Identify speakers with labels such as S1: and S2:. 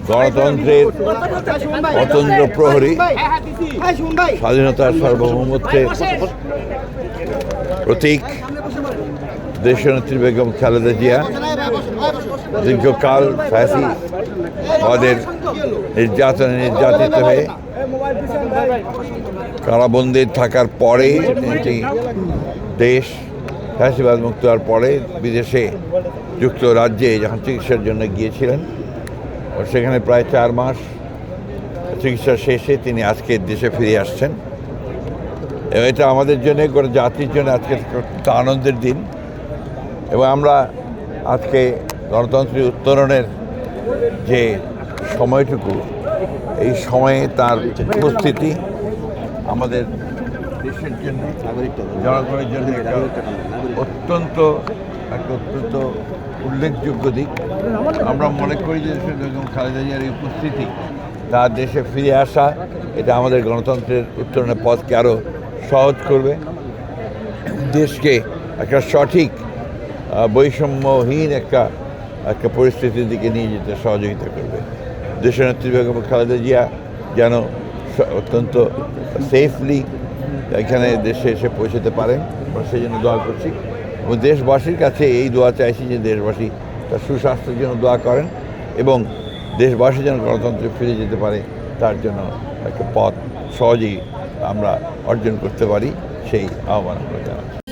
S1: গণতন্ত্রের অতন্ত্র প্রহরী, স্বাধীনতার সার্বভৌমত্বের প্রতীক দেশনেত্রী বেগম খালেদা জিয়া দীর্ঘকাল ফ্যাসিবাদের নির্যাতিত হয়ে কারাবন্দী থাকার পরে তিনি দেশ ফ্যাসিবাদ মুক্ত হওয়ার পরে বিদেশে যুক্তরাজ্যে যখন চিকিৎসার জন্য গিয়েছিলেন, সেখানে প্রায় 4 মাস চিকিৎসা শেষে তিনি আজকে দেশে ফিরে আসছেন। এবং এটা আমাদের জন্য, গোটা জাতির জন্য আজকে একটা আনন্দের দিন। এবং আমরা আজকে গণতন্ত্রের উত্তরণের যে সময়টুকু, এই সময়ে তার উপস্থিতি আমাদের দেশের জন্য, জনগণের জন্য একটা অত্যন্ত উল্লেখযোগ্য দিক। আমরা মনে করি যে বেগম খালেদা জিয়ার এই উপস্থিতি, তার দেশে ফিরে আসা, এটা আমাদের গণতন্ত্রের উত্তরণের পথকে আরও সহজ করবে, দেশকে একটা সঠিক বৈষম্যহীন একটা পরিস্থিতির দিকে নিয়ে যেতে সহযোগিতা করবে। দেশনেত্রী বেগম খালেদা জিয়া যেন অত্যন্ত সেফলি এখানে দেশে এসে পৌঁছতে পারেন, আমরা সেই জন্য দোয়া করছি। এবং দেশবাসীর কাছে এই দোয়া চাইছি যে দেশবাসী তার সুস্বাস্থ্যের জন্য দোয়া করেন এবং দেশবাসী যেন গণতন্ত্রে ফিরে যেতে পারে, তার জন্য একটা পথ সহজেই আমরা অর্জন করতে পারি, সেই আহ্বান আমরা জানাচ্ছি।